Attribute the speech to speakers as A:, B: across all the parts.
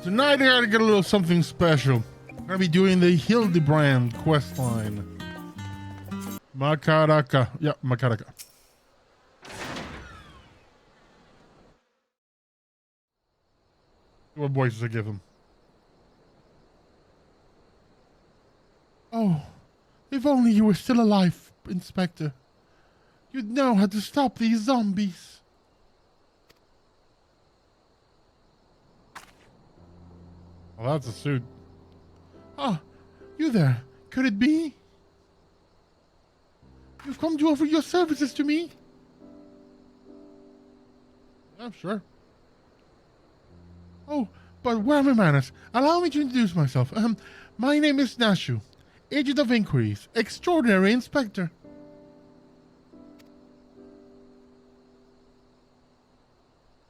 A: Tonight I gotta get a little something special. I'm gonna be doing the Hildibrand questline. Makaraka. Yeah, Makaraka. What voices I give him? Oh, if only you were still alive, Inspector. You'd know how to stop these zombies. Well, that's a suit. Ah, you there. Could it be? You've come to offer your services to me? Yeah, sure. Oh, but where are my manners? Allow me to introduce myself. My name is Nashu, Agent of Inquiries, Extraordinary Inspector.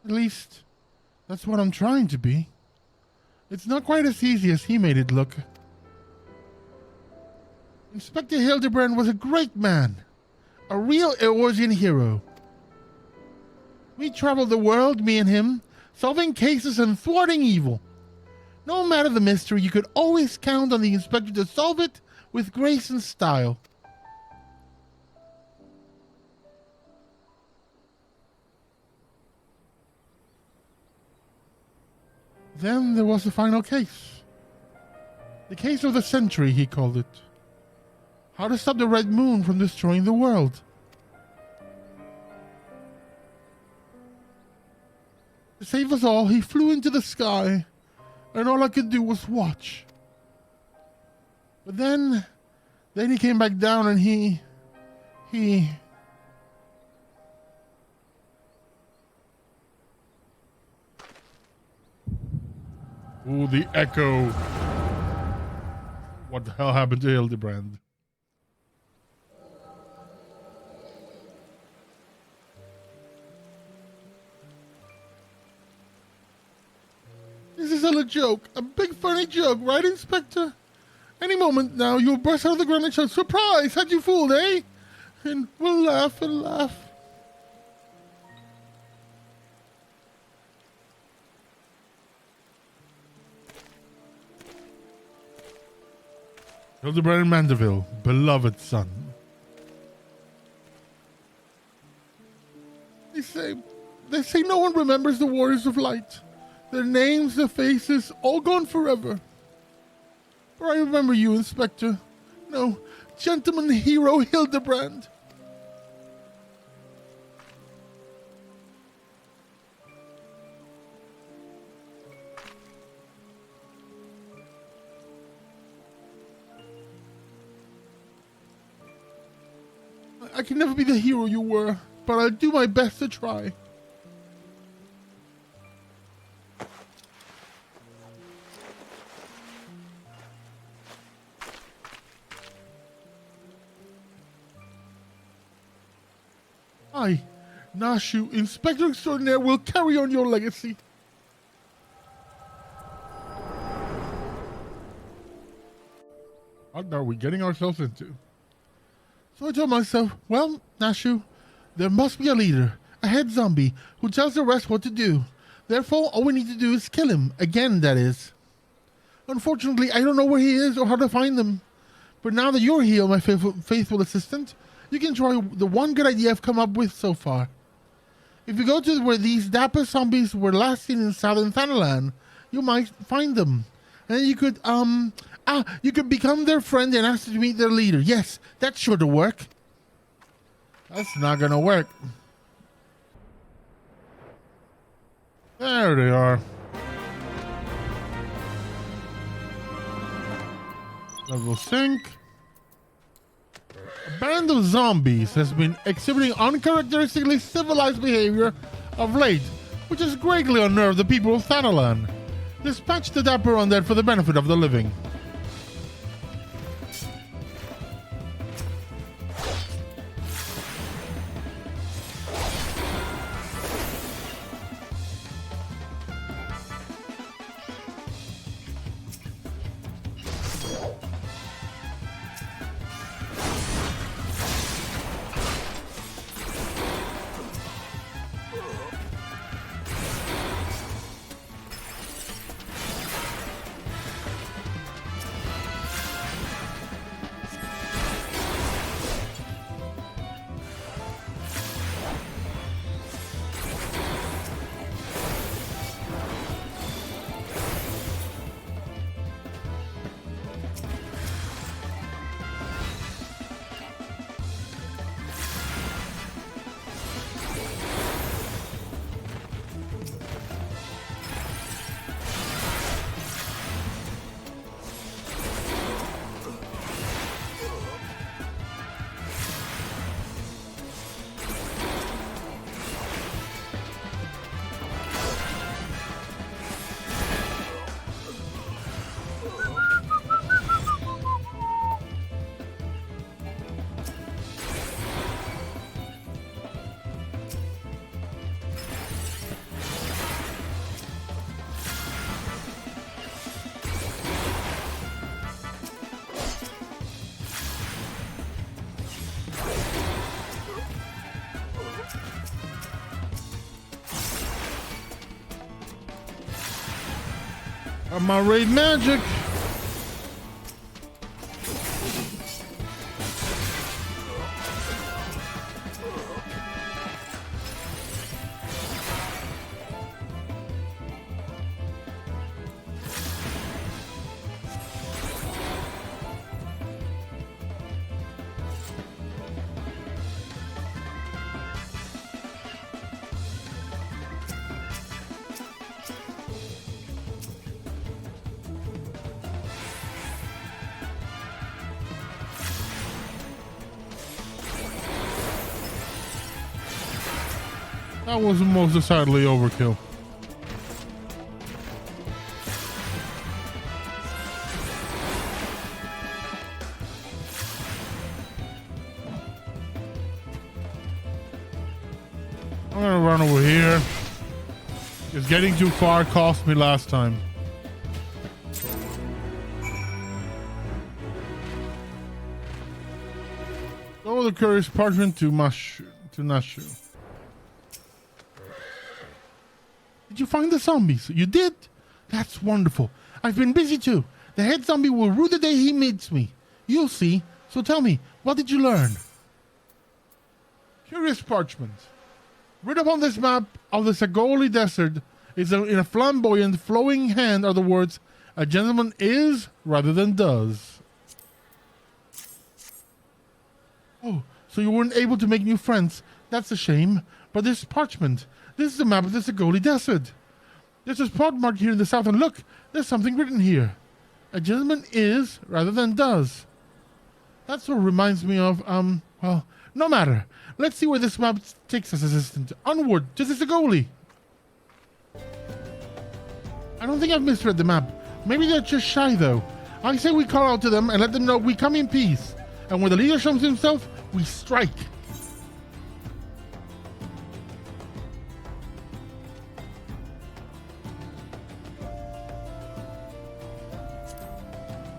A: At least, that's what I'm trying to be. It's not quite as easy as he made it look. Inspector Hildibrand was a great man, a real Eorzean hero. We traveled the world, me and him, solving cases and thwarting evil. No matter the mystery, you could always count on the Inspector to solve it with grace and style. Then there was the final case. The case of the century, he called it. How to stop the Red Moon from destroying the world. To save us all, he flew into the sky, and all I could do was watch. But then he came back down and he... Ooh, the echo. What the hell happened to Hildibrand? This is all a joke. A big funny joke, right, Inspector? Any moment now, you'll burst out of the ground and shout, "Surprise! Had you fooled, eh?" And we'll laugh and laugh. Hildibrand Mandeville, beloved son. They say no one remembers the Warriors of Light. Their names, their faces, all gone forever. But I remember you, Inspector. No, gentleman hero Hildibrand. I can never be the hero you were, but I'll do my best to try. I, Nashu, Inspector Extraordinaire, will carry on your legacy. What are we getting ourselves into? So I told myself, well, Nashu, there must be a leader, a head zombie, who tells the rest what to do. Therefore, all we need to do is kill him. Again, that is. Unfortunately, I don't know where he is or how to find him. But now that you're here, my faithful assistant, you can try the one good idea I've come up with so far. If you go to where these dapper zombies were last seen in southern Thanalan, you might find them. And you could, you could become their friend and ask to meet their leader. Yes, that's sure to work. That's not gonna work. There they are. Level sync. A band of zombies has been exhibiting uncharacteristically civilized behavior of late, which has greatly unnerved the people of Thanalan. Dispatch the dapper undead for the benefit of the living. My raid magic. That was most decidedly overkill. I'm gonna run over here. It's getting too far, cost me last time. Throw the curious parchment to Nashu. Did you find the zombies? You did? That's wonderful. I've been busy too. The head zombie will rue the day he meets me. You'll see. So tell me, what did you learn? Curious parchment. Written upon this map of the Sagoli Desert is in a flamboyant, flowing hand are the words, "A gentleman is rather than does." Oh, so you weren't able to make new friends. That's a shame. But this parchment, this is the map of the Sagoli Desert. There's a spot marked here in the south, and look, there's something written here. A gentleman is rather than does. That sort of reminds me of, well, no matter. Let's see where this map takes us, assistant. Onward to the Sagoli. I don't think I've misread the map. Maybe they're just shy, though. I say we call out to them and let them know we come in peace. And when the leader shows himself, we strike.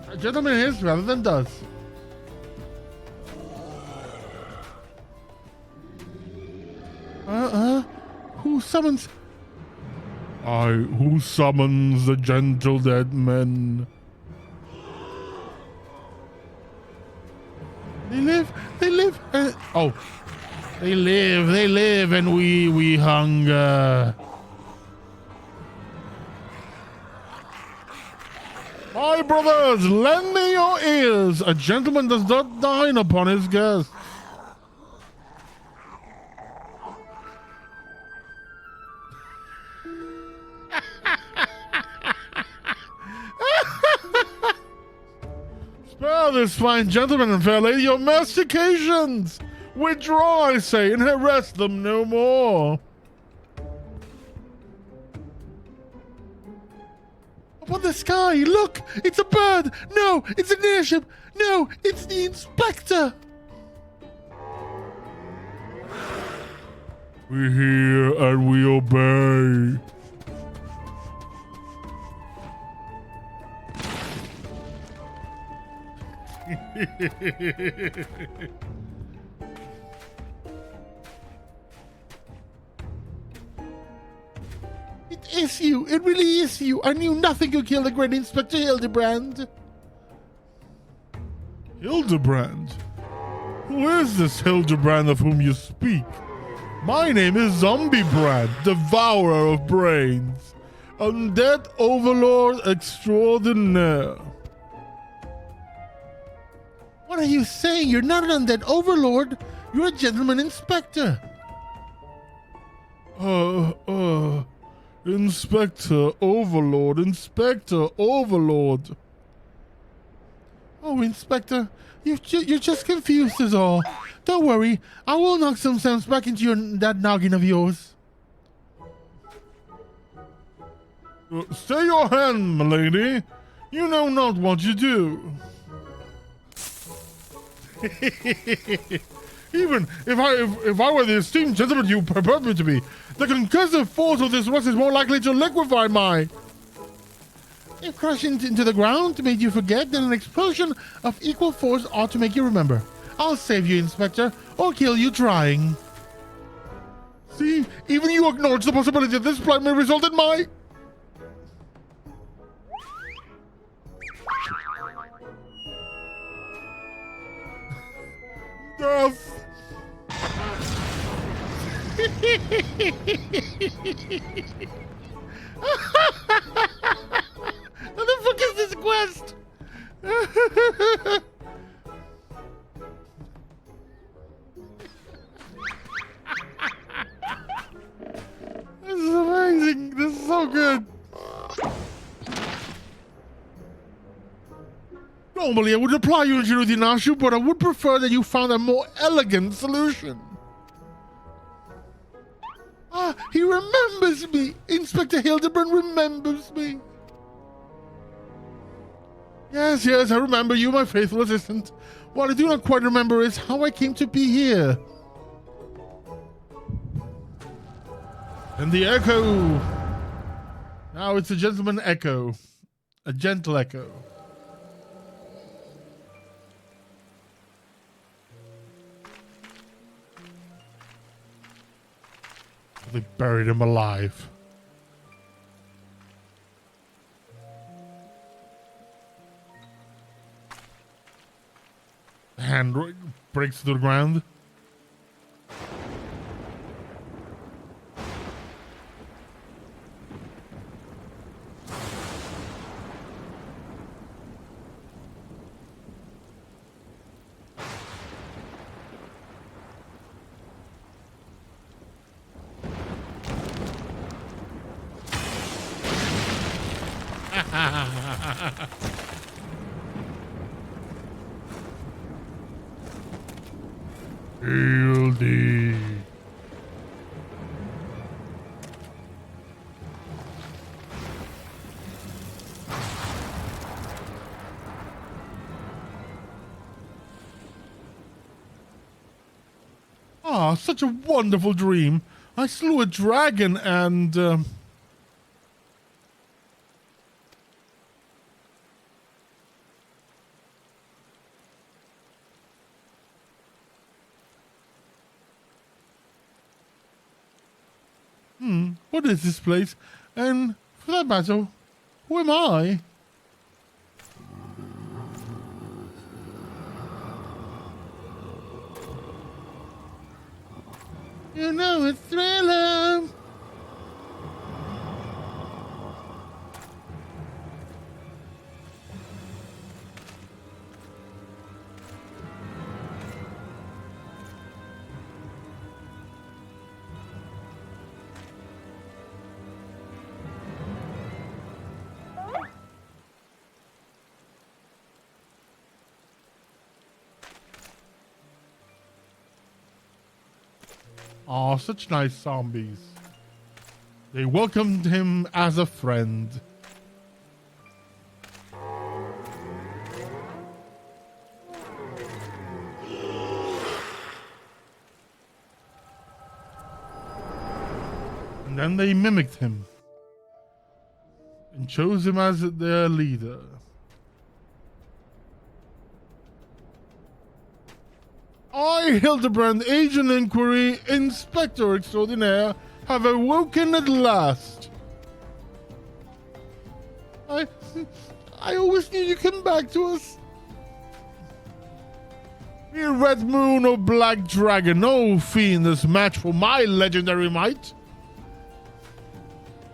A: A gentleman is rather than does. Who summons? Who summons the gentle dead men? They live, they live, they live, and we hunger. My brothers, lend me your ears. A gentleman does not dine upon his guests. Spare this fine gentleman and fair lady your mastications. Withdraw, I say, and harass them no more. Up in the sky, look! It's a bird! No, it's an airship! No, it's the inspector! We hear and we obey. It is you. It really is you. I knew nothing could kill the great Inspector Hildibrand. Hildibrand? Who is this Hildibrand of whom you speak? My name is Zombiebrand, devourer of brains. Undead overlord extraordinaire. What are you saying? You're not an undead overlord. You're a gentleman inspector. Inspector Overlord, Inspector Overlord. Oh, Inspector, you're just confused is all. Don't worry, I will knock some sense back into that noggin of yours. Stay your hand, milady. You know not what you do. Even if I were the esteemed gentleman you purport me to be, the concussive force of this rust is more likely to liquefy my... If crushing into the ground made you forget, then an explosion of equal force ought to make you remember. I'll save you, Inspector, or kill you trying. See, even you acknowledge the possibility that this plight may result in my... death. What the fuck is this quest? This is amazing. This is so good. Normally, I would apply your ingenuity, Nashu, but I would prefer that you found a more elegant solution. Ah, he remembers me. Inspector Hildibrand remembers me. Yes, I remember you, my faithful assistant. What I do not quite remember is how I came to be here. And the echo. Now it's a gentleman echo. A gentle echo. They buried him alive. The hand breaks to the ground. Hildy. Ah, such a wonderful dream. I slew a dragon and... What is this place? And for that matter, who am I? You know it's Thriller. Oh, such nice zombies. They welcomed him as a friend. And then they mimicked him and chose him as their leader. I, Hildibrand, Agent Inquiry, Inspector Extraordinaire, have awoken at last. I always knew you'd come back to us. Be it Red Moon or Black Dragon, no fiendish match for my legendary might.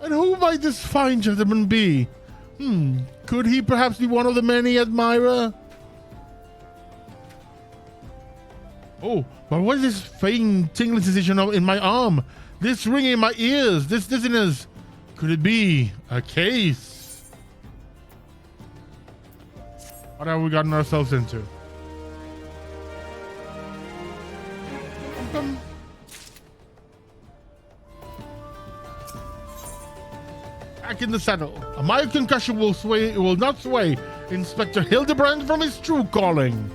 A: And who might this fine gentleman be? Could he perhaps be one of the many admirer? Oh, but what is this faint tingling sensation in my arm? This ringing in my ears, this dizziness. Could it be a case? What have we gotten ourselves into? Back in the saddle. My concussion will not sway Inspector Hildibrand from his true calling.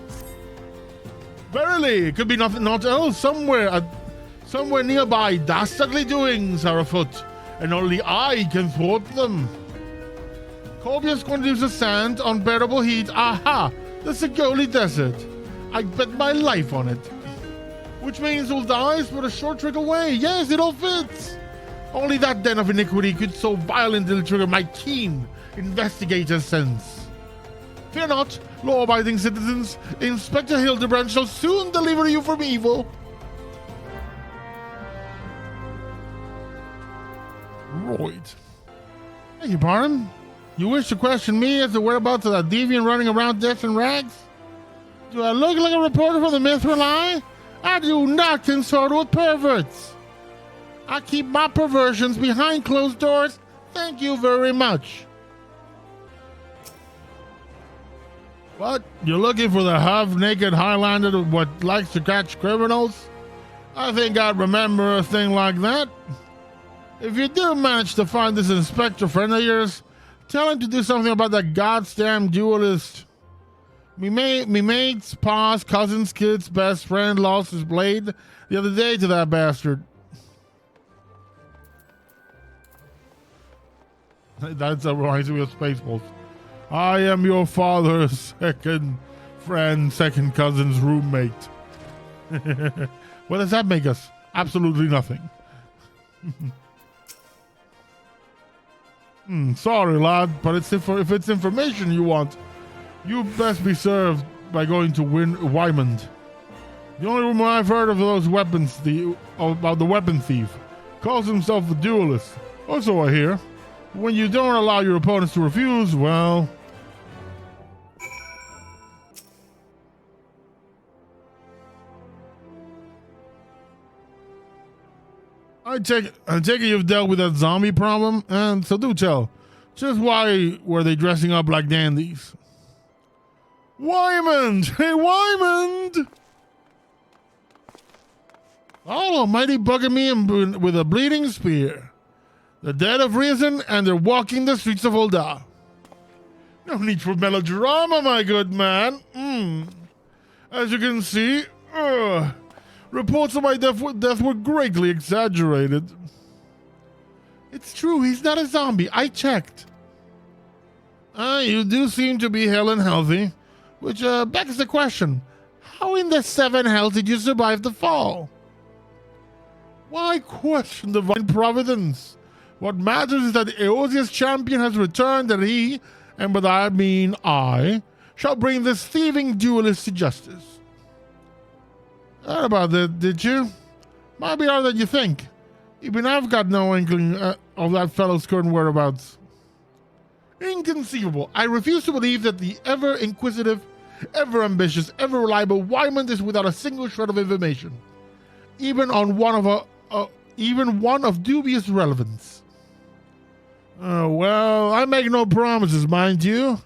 A: Verily, it could be nothing else. Somewhere nearby, dastardly doings are afoot, and only I can thwart them. Copious quantities of sand, unbearable heat. Aha! The Segoli Desert. I bet my life on it. Which means we'll die but a short trick away. Yes, it all fits. Only that den of iniquity could so violently trigger my keen investigator sense. Fear not, law-abiding citizens. Inspector Hildibrand shall soon deliver you from evil. Right. Thank you, pardon. You wish to question me as to the whereabouts of that deviant running around dressed in rags? Do I look like a reporter from the Mithril Eye? I do not consort with perverts. I keep my perversions behind closed doors. Thank you very much. What? You're looking for the half-naked Highlander what likes to catch criminals? I think I'd remember a thing like that. If you do manage to find this inspector friend of yours, tell him to do something about that goddamn duelist. Me mate's pa's cousin's kid's best friend lost his blade the other day to that bastard. That's reminds me of Spaceballs. I am your father's second friend, second cousin's roommate. What does that make us? Absolutely nothing. Sorry, lad, but if it's information you want, you best be served by going to Wymond. The only rumor I've heard of those weapons, about the weapon thief, calls himself a duelist. Also, I hear, when you don't allow your opponents to refuse, well... I take it you've dealt with that zombie problem, and so do tell. Just why were they dressing up like dandies? Wymond! Hey, Wymond! All almighty bugging me with a bleeding spear. The dead have risen, and they're walking the streets of Ul'dah. No need for melodrama, my good man. As you can see, reports of my death were greatly exaggerated. It's true, he's not a zombie. I checked. You do seem to be hale and healthy, which begs the question, how in the seven hells did you survive the fall? Why question divine providence? What matters is that Eosia's champion has returned, and he, and by that I mean I, shall bring this thieving duelist to justice. Heard about that, did you? Might be harder than you think. Even I've got no inkling of that fellow's current whereabouts. Inconceivable. I refuse to believe that the ever-inquisitive, ever-ambitious, ever-reliable Wymond is without a single shred of information. Even one of dubious relevance. Well, I make no promises, mind you.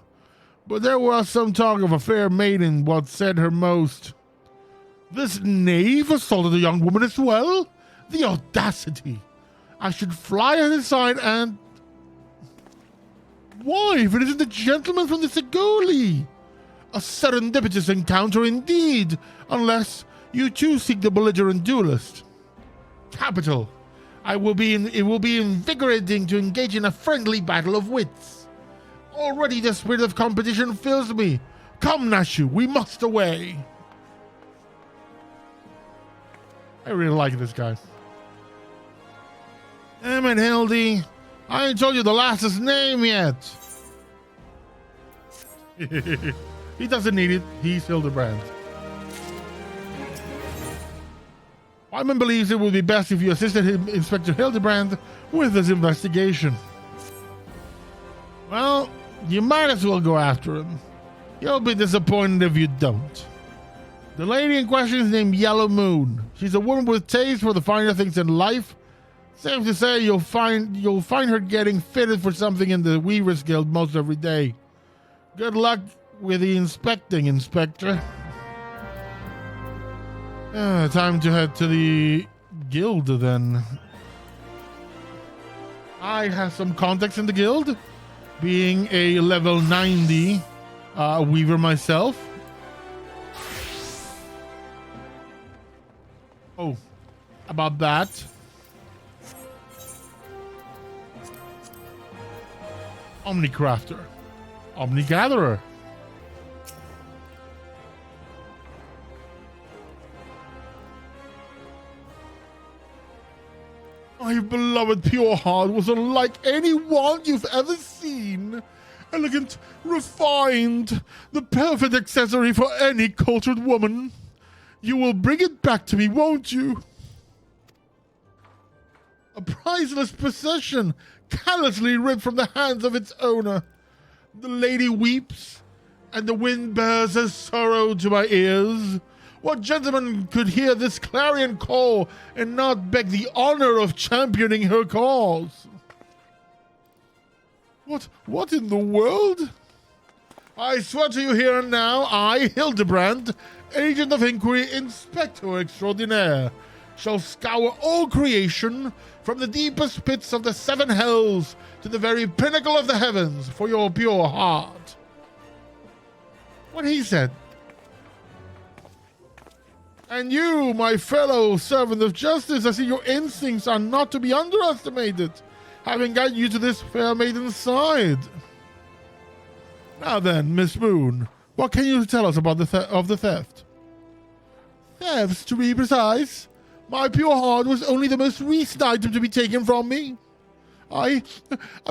A: But there was some talk of a fair maiden what said her most. This knave assaulted a young woman as well? The audacity! I should fly at his side and... Why, if it isn't the gentleman from the Segoli? A serendipitous encounter indeed, unless you too seek the belligerent duelist. Capital! It will be invigorating to engage in a friendly battle of wits. Already the spirit of competition fills me. Come, Nashu, we must away. I really like this guy. Damn it, Hildy. I ain't told you the last's name yet. He doesn't need it. He's Hildibrand. Wyman believes it would be best if you assisted him, Inspector Hildibrand, with his investigation. Well, you might as well go after him. You'll be disappointed if you don't. The lady in question is named Yellow Moon. She's a woman with taste for the finer things in life. Safe to say you'll find her getting fitted for something in the Weavers Guild most every day. Good luck with the inspecting, Inspector. Time to head to the guild then. I have some contacts in the guild, being a level 90 weaver myself. Oh, about that. Omnicrafter. Omnigatherer. My beloved pure heart was unlike anyone you've ever seen. elegant, refined, the perfect accessory for any cultured woman. You will bring it back to me, won't you? A priceless possession, callously ripped from the hands of its owner. The lady weeps, and the wind bears her sorrow to my ears. What gentleman could hear this clarion call and not beg the honor of championing her cause? What in the world? I swear to you here and now, I, Hildibrand, Agent of Inquiry, Inspector Extraordinaire, shall scour all creation from the deepest pits of the seven hells to the very pinnacle of the heavens for your pure heart. What he said. And you, my fellow servant of justice, I see your instincts are not to be underestimated, having guided you to this fair maiden's side. Now then, Miss Moon, what can you tell us about the theft? Thefts, to be precise. My pure heart was only the most recent item to be taken from me. I'm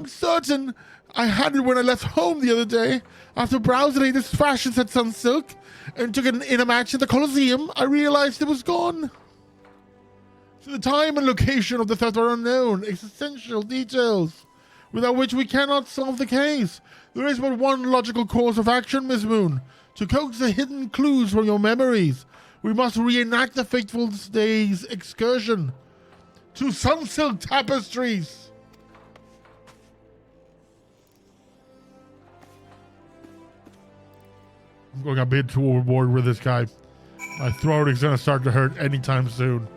A: certain I had it when I left home the other day. After browsing the latest fashions at Sunsilk and took it in a match at the Colosseum, I realized it was gone. So the time and location of the theft are unknown, essential details, without which we cannot solve the case. There is but one logical course of action, Miss Moon. To coax the hidden clues from your memories, we must reenact the fateful day's excursion to Sunsilk Tapestries. I'm going a bit too overboard with this guy. My throat is going to start to hurt anytime soon.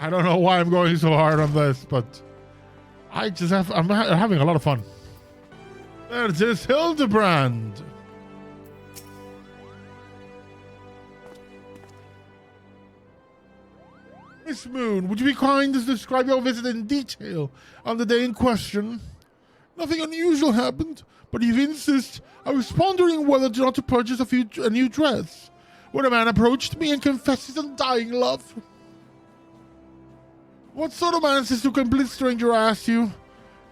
A: I don't know why I'm going so hard on this, but I'm having a lot of fun. There it is, Hildibrand. Miss Moon, would you be kind to describe your visit in detail on the day in question? Nothing unusual happened, but if you insist, I was pondering whether or not to purchase a new dress when a man approached me and confessed his undying love. What sort of man is this to a complete stranger, I asked you?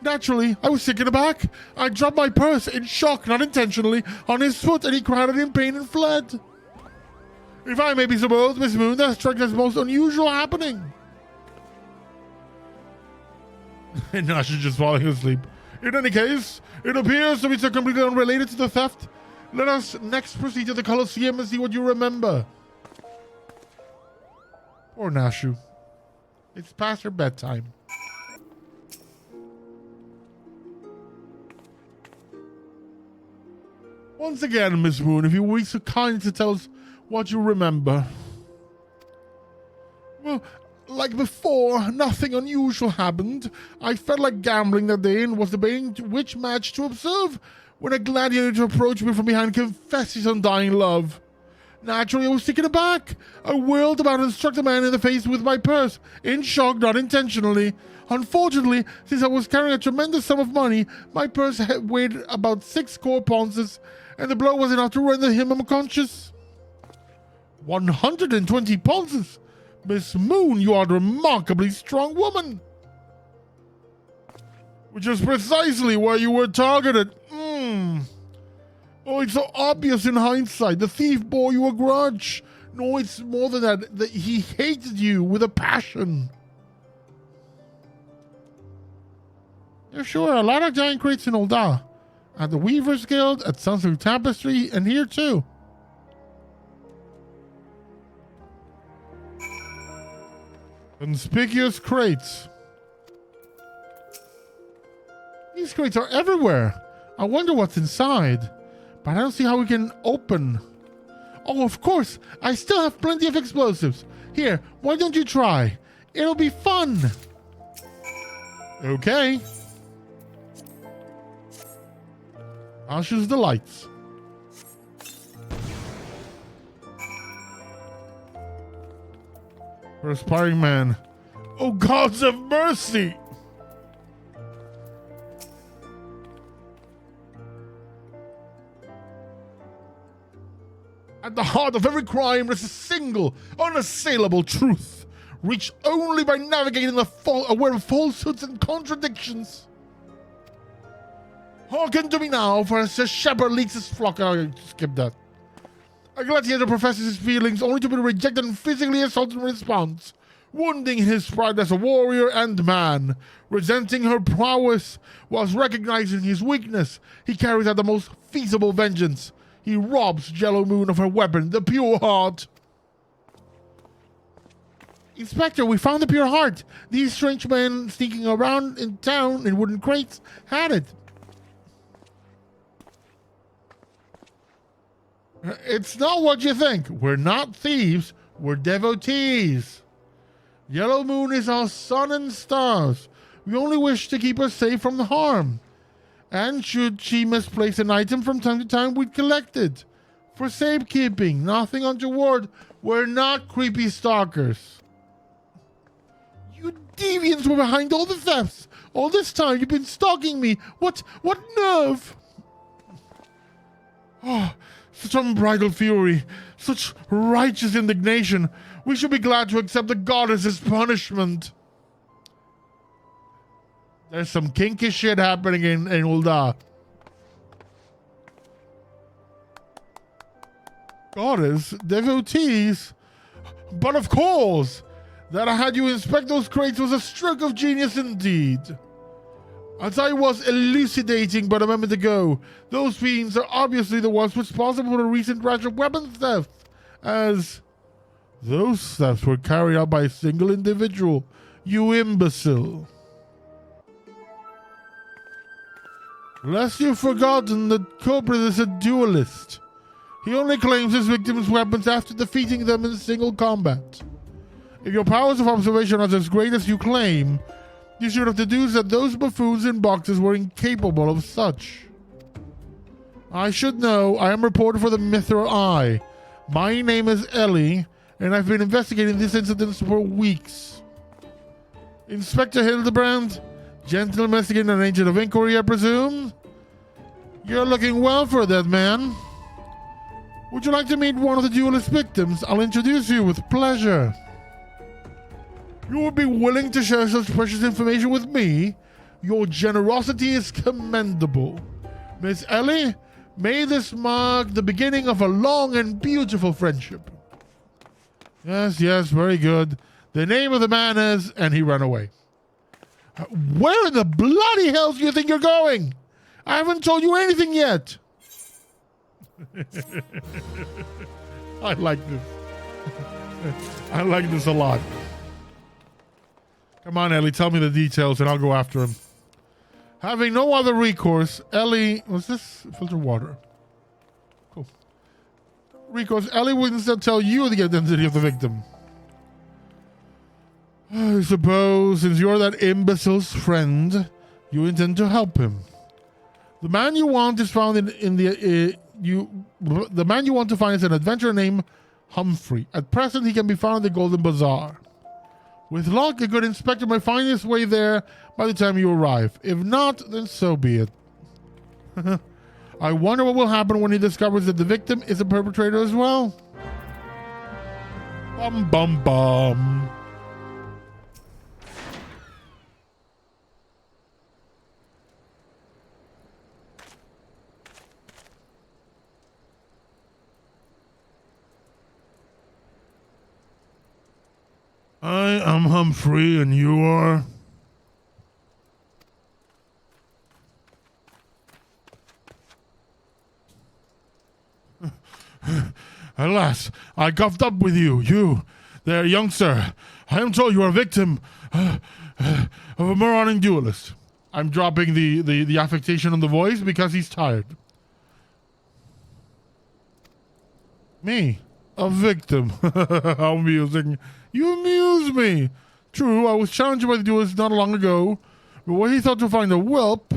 A: Naturally, I was taken aback. I dropped my purse in shock, not intentionally, on his foot, and he cried out in pain and fled. If I may be so bold, Miss Moon, that struck as most unusual happening. And now she's just falling asleep. In any case, it appears to be so completely unrelated to the theft. Let us next proceed to the Colosseum and see what you remember. Poor Nashu. It's past her bedtime. Once again, Miss Moon, if you will be so kind to tell us what you remember. Well, like before, nothing unusual happened. I felt like gambling that day and was debating which match to observe when a gladiator approached me from behind and confessed his undying love. Naturally, I was taken aback. I whirled about and struck the man in the face with my purse, in shock, not intentionally. Unfortunately, since I was carrying a tremendous sum of money, my purse weighed about 6 gold pounces, and the blow was enough to render him unconscious. 120 pounces! Miss Moon, you are a remarkably strong woman. Which is precisely where you were targeted. Oh, it's so obvious in hindsight. The thief bore you a grudge. No, it's more than that he hated you with a passion. There sure are a lot of giant crates in Ul'dah. At the Weavers Guild, at Sunsilk Tapestry, and here too. Conspicuous crates. These crates are everywhere. I wonder what's inside. But I don't see how we can open. Oh, of course. I still have plenty of explosives. Here, why don't you try? It'll be fun. Okay. I'll choose the lights. Perspiring man. Oh, gods of mercy! At the heart of every crime is a single, unassailable truth, reached only by navigating a world of falsehoods and contradictions. Hearken to me now, for as the shepherd leads his flock. Oh, skip that. A gladiator professes his feelings only to be rejected and physically assaulted in response, wounding his pride as a warrior and man. Resenting her prowess whilst recognizing his weakness, he carries out the most feasible vengeance. He robs Yellow Moon of her weapon, the Pure Heart. Inspector, we found the Pure Heart. These strange men sneaking around in town in wooden crates had it. It's not what you think. We're not thieves. We're devotees. Yellow Moon is our sun and stars. We only wish to keep her safe from the harm. And should she misplace an item from time to time, we'd collect it. For safekeeping, nothing untoward. We're not creepy stalkers. You deviants were behind all the thefts. All this time you've been stalking me. What nerve? Oh, such unbridled fury. Such righteous indignation. We should be glad to accept the goddess's punishment. There's some kinky shit happening in Ulda. Goddess? Devotees? But of course! That I had you inspect those crates was a stroke of genius indeed. As I was elucidating but a moment ago, those fiends are obviously the ones responsible for the recent rash of weapons theft, as those thefts were carried out by a single individual, you imbecile. Lest you've forgotten, the culprit is a duelist. He only claims his victims' weapons after defeating them in single combat. If your powers of observation are as great as you claim, you should have deduced that those buffoons in boxes were incapable of such. I should know. I am reporter for the Mithril Eye. My name is Ellie, and I've been investigating this incident for weeks. Inspector Hildibrand, gentle investigator and agent of inquiry, I presume? You're looking well for a dead man. Would you like to meet one of the duelist victims? I'll introduce you with pleasure. You would be willing to share such precious information with me? Your generosity is commendable. Miss Ellie, may this mark the beginning of a long and beautiful friendship. Yes, very good. The name of the man is... And he ran away. Where in the bloody hell do you think you're going? I haven't told you anything yet. I like this. I like this a lot. Come on, Ellie, tell me the details and I'll go after him. Having no other recourse, Ellie... Was this filtered water? Cool. Recourse, Ellie would instead tell you the identity of the victim. I suppose, since you're that imbecile's friend, you intend to help him. The man you want is found the man you want to find is an adventurer named Humphrey. At present, he can be found in the Golden Bazaar. With luck, a good inspector may find his way there by the time you arrive. If not, then so be it. I wonder what will happen when he discovers that the victim is a perpetrator as well. Bum bum bum. I am Humphrey, and you are? Alas, I coughed up with you. You, there, young sir. I am told you are a victim of a marauding duelist. I'm dropping the affectation on the voice because he's tired. Me, a victim. How amusing. You amuse me. True, I was challenged by the duelist not long ago, but when he thought to find a whelp,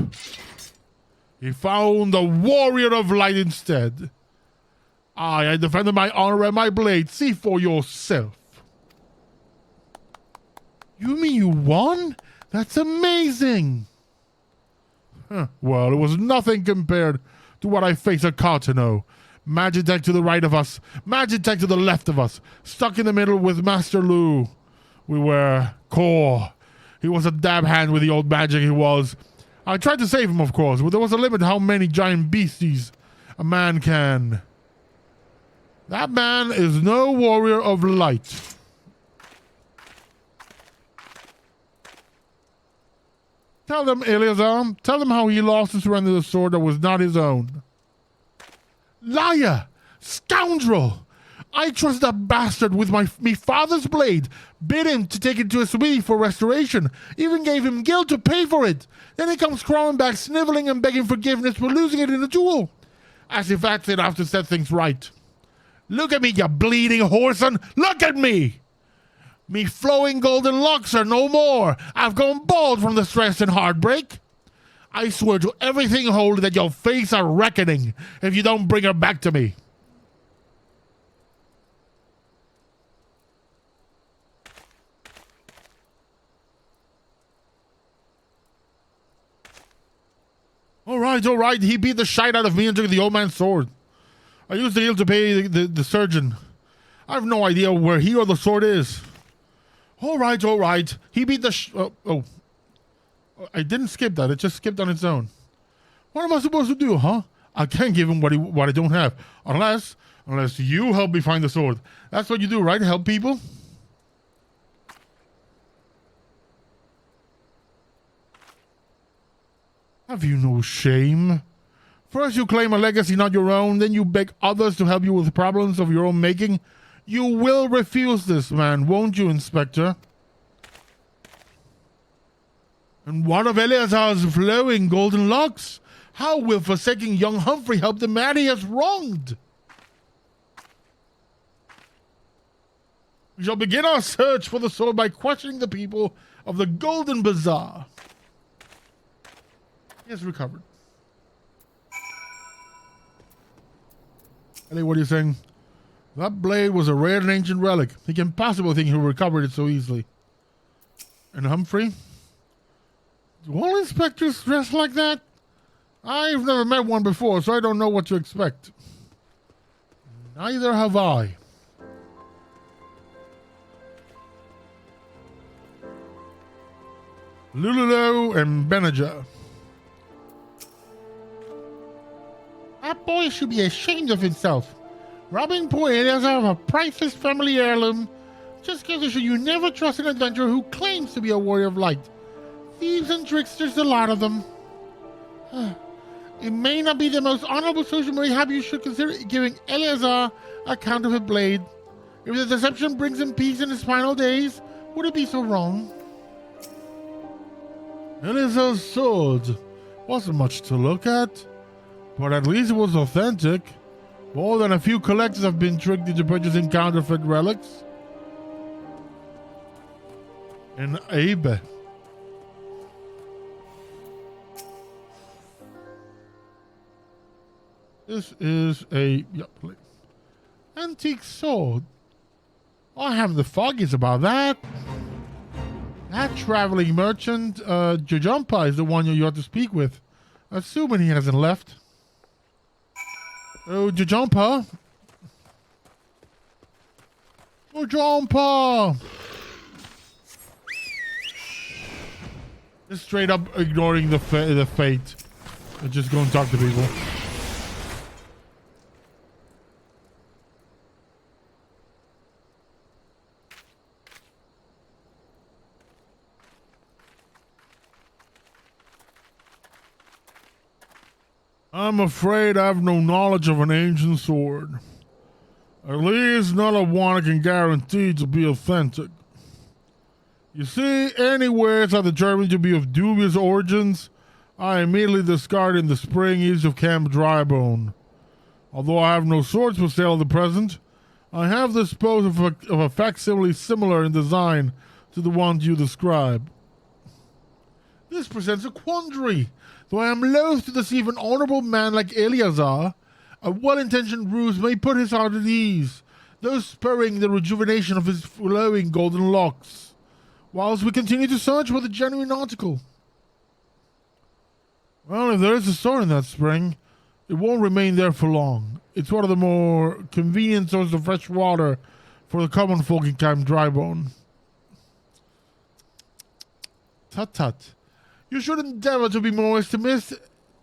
A: he found a warrior of light instead. I defended my honor and my blade. See for yourself. You mean you won? That's amazing. Well, it was nothing compared to what I faced at Cartano. Magitech to the right of us, Magitech to the left of us, stuck in the middle with Master Lu. We were core. He was a dab hand with the old magic he was. I tried to save him, of course, but there was a limit to how many giant beasties a man can. That man is no warrior of light. Tell them, Eleazar. Tell them how he lost and surrendered the sword that was not his own. Liar! Scoundrel! I trust that bastard with me father's blade, bid him to take it to a smithy for restoration, even gave him guilt to pay for it. Then he comes crawling back, sniveling and begging forgiveness for losing it in a duel. As if that's enough to set things right. Look at me, you bleeding whoreson! Look at me! Me flowing golden locks are no more. I've gone bald from the stress and heartbreak. I swear to everything holy that you'll face a reckoning if you don't bring her back to me. All right. He beat the shite out of me and took the old man's sword. I used the heel to pay the surgeon. I have no idea where he or the sword is. All right. He beat the I didn't skip that. It just skipped on its own. What am I supposed to do, huh? I can't give him what I don't have. Unless you help me find the sword. That's what you do, right? Help people? Have you no shame? First you claim a legacy not your own, then you beg others to help you with problems of your own making. You will refuse this, man, won't you, Inspector? And what of Eleazar's flowing golden locks? How will forsaking young Humphrey help the man he has wronged? We shall begin our search for the sword by questioning the people of the Golden Bazaar. He has recovered. Ellie, what are you saying? That blade was a rare and ancient relic. He can possibly think he'll recover it so easily. And Humphrey? Do all inspectors dress like that? I've never met one before, so I don't know what to expect. Neither have I. Lululo and Benajah. That boy should be ashamed of himself. Robbing poor Eleazar of a priceless family heirloom. Just goes to show you never trust an adventurer who claims to be a warrior of light. Thieves and tricksters, a lot of them. It may not be the most honorable social mayhap you should consider giving Eleazar a counterfeit blade. If the deception brings him peace in his final days, would it be so wrong? Eleazar's sword wasn't much to look at, but at least it was authentic. More than a few collectors have been tricked into purchasing counterfeit relics. And Abe. This is a antique sword. I have the foggies about that. That traveling merchant, Jajampa, is the one you have to speak with. Assuming he hasn't left. Oh, Jajampa. Jajampa. Just straight up ignoring the fate. And just go and talk to people. I'm afraid I have no knowledge of an ancient sword. At least not of one I can guarantee to be authentic. You see, any wares I determined to be of dubious origins, I immediately discard in the spring east of Camp Drybone. Although I have no swords for sale at the present, I have disposed of a facsimile similar in design to the ones you describe. This presents a quandary. Though I am loath to deceive an honorable man like Eleazar, a well-intentioned ruse may put his heart at ease, thus spurring the rejuvenation of his flowing golden locks, whilst we continue to search for the genuine article. Well, if there is a sword in that spring, it won't remain there for long. It's one of the more convenient sources of fresh water for the common folk in Camp Drybone. Tut-tut. You should endeavor to be more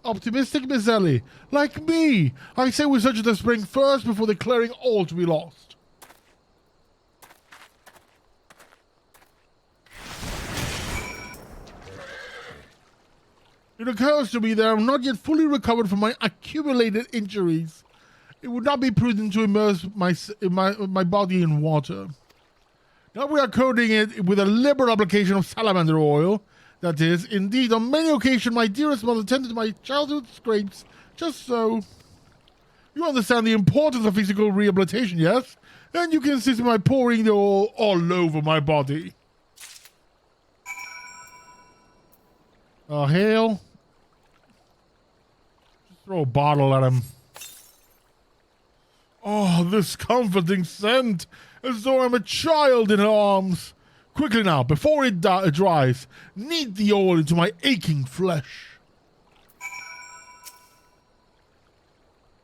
A: optimistic, Miss Ellie. Like me. I say we search the spring first before declaring all to be lost. It occurs to me that I'm not yet fully recovered from my accumulated injuries. It would not be prudent to immerse my body in water. Now we are coating it with a liberal application of salamander oil. That is, indeed, on many occasions, my dearest mother tended to my childhood scrapes, just so. You understand the importance of physical rehabilitation, yes? And you can insist on my pouring the oil all over my body. Hale. Just throw a bottle at him. Oh, this comforting scent, as though I'm a child in her arms. Quickly now, before it dries, knead the oil into my aching flesh.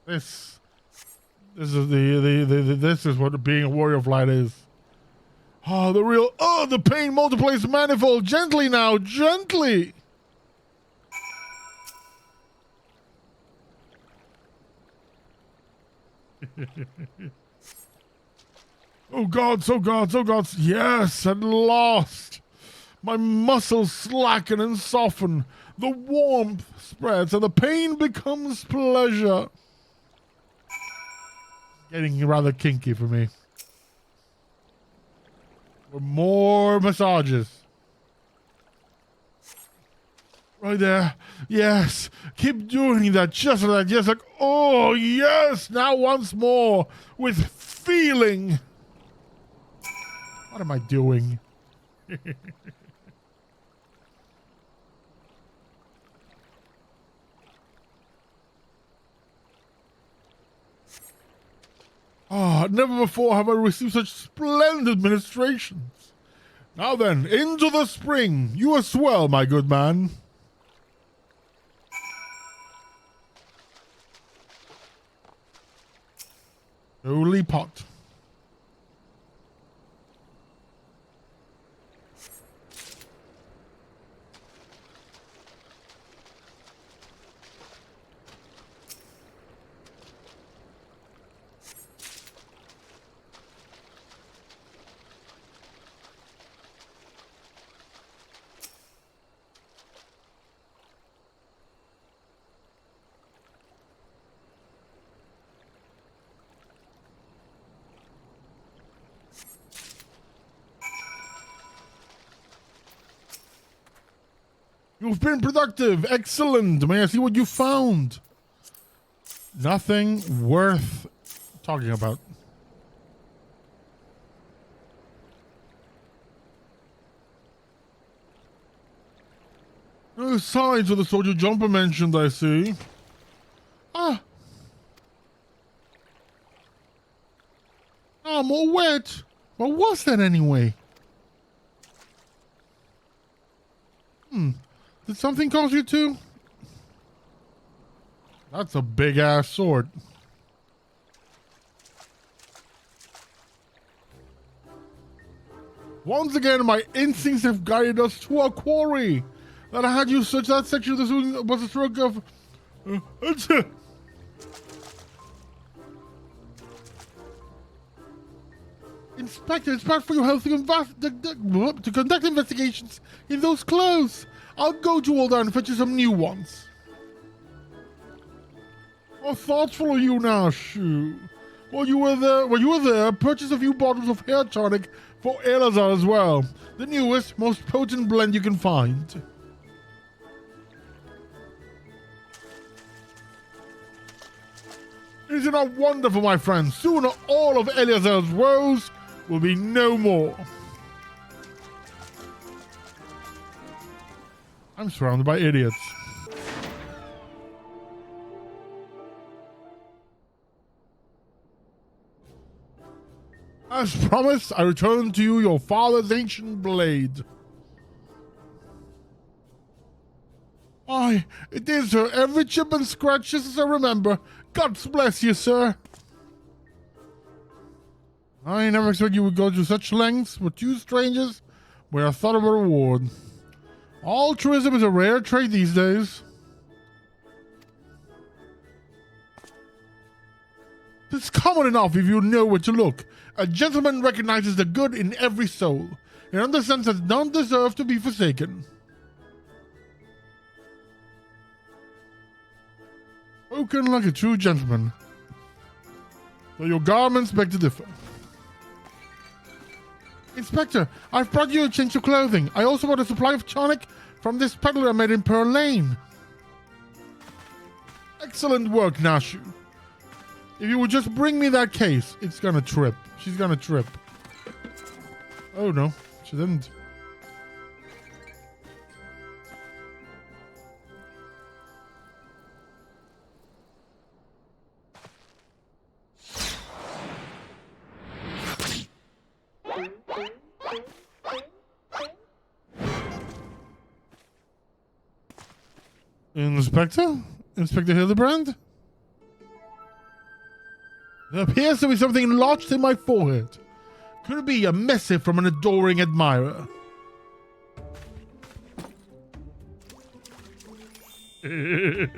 A: This is what being a warrior of light is. Oh, the pain multiplies manifold. Gently now, gently. Oh gods, oh gods, oh gods. Yes, at last. My muscles slacken and soften. The warmth spreads and the pain becomes pleasure. Getting rather kinky for me. For more massages. Right there. Yes. Keep doing that. Just like that. Yes. Like, oh, yes. Now once more. With feeling. What am I doing? Ah, never before have I received such splendid ministrations. Now then, into the spring. You are swell, my good man. Holy pot. You've been productive. Excellent. May I see what you found? Nothing worth talking about. No signs of the soldier jumper mentioned, I see. Ah. Ah, more wet. What was that anyway? Did something cause you to? That's a big ass sword. Once again, my instincts have guided us to our quarry. That I had you search that section of the zoo was a stroke of. Inspector, it's bad for your health to conduct investigations in those clothes. I'll go to all that and fetch you some new ones. How thoughtful of you now, Shu. While you were there, purchase a few bottles of hair tonic for Eleazar as well. The newest, most potent blend you can find. Is it not wonderful, my friends? Soon all of Eleazar's woes will be no more. I'm surrounded by idiots. As promised, I return to you your father's ancient blade. Aye, it is, sir. Every chip and scratch, just as I remember. God bless you, sir. I never expected you would go to such lengths, but you strangers were a thought of a reward. Altruism is a rare trait these days. It's common enough if you know where to look. A gentleman recognizes the good in every soul and understands that none deserve to be forsaken. Spoken like a true gentleman. Though your garments beg to differ. Inspector, I've brought you a change of clothing. I also bought a supply of tonic from this peddler I met in Pearl Lane. Excellent work, Nashu. If you would just bring me that case, it's gonna trip. She's gonna trip. Oh no, she didn't. Inspector? Inspector Hildibrand? There appears to be something lodged in my forehead. Could it be a missive from an adoring admirer? The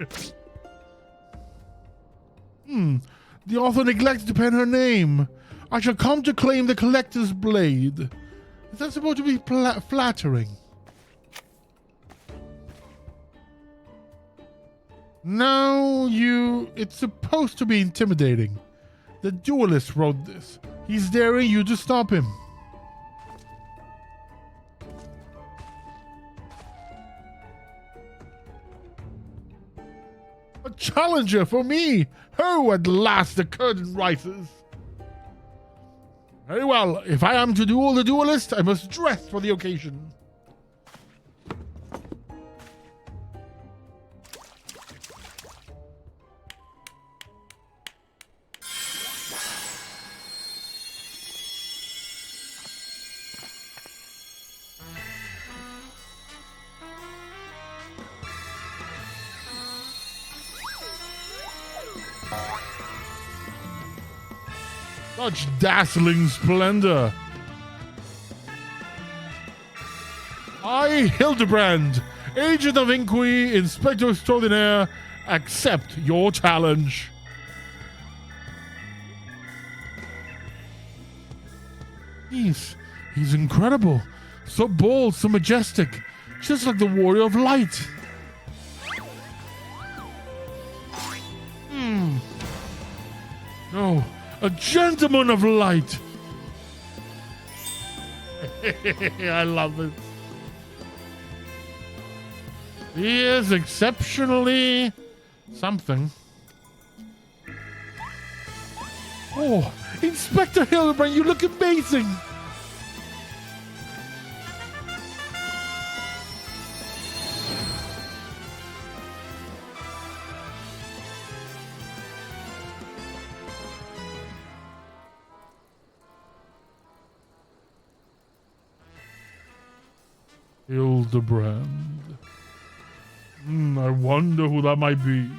A: author neglected to pen her name. I shall come to claim the collector's blade. Is that supposed to be flattering? No, it's supposed to be intimidating. The duelist wrote this. He's daring you to stop him. A challenger for me! Oh, at last the curtain rises. Very well, if I am to duel the duelist, I must dress for the occasion. Such dazzling splendor. I, Hildibrand, Agent of Inquiry, Inspector Extraordinaire, accept your challenge. He's incredible. So bold, so majestic. Just like the warrior of light. No. A gentleman of light. I love it. He is exceptionally something. Oh, Inspector Hildibrand, you look amazing. Hildibrand. I wonder who that might be.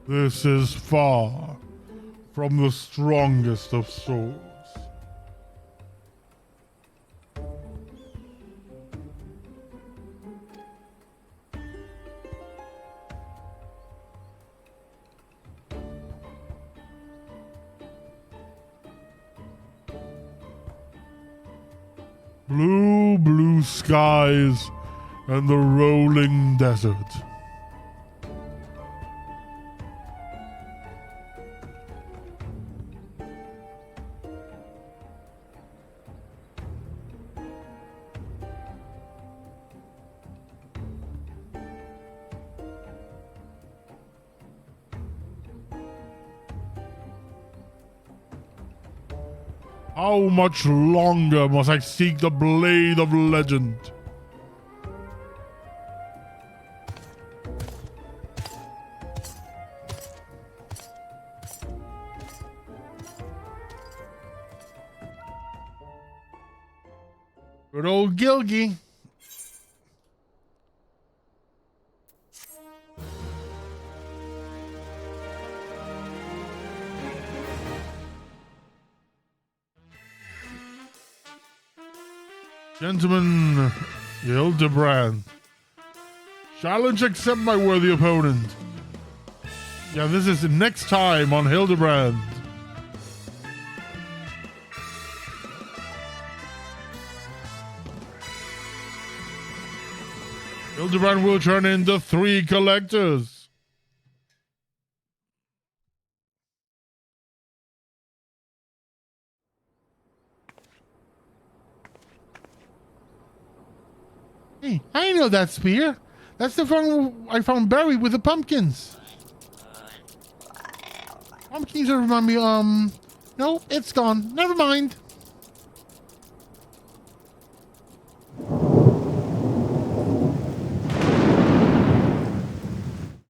A: This is far from the strongest of swords. Blue, blue skies and the rolling desert. How much longer must I seek the blade of legend? Good old Gilgy. Gentlemen, Hildibrand. Challenge accept, my worthy opponent. Yeah, this is next time on Hildibrand. Hildibrand will turn into 3 collectors. Hey, I know that spear. That's the one I found buried with the pumpkins. Pumpkins remind me, no, it's gone. Never mind.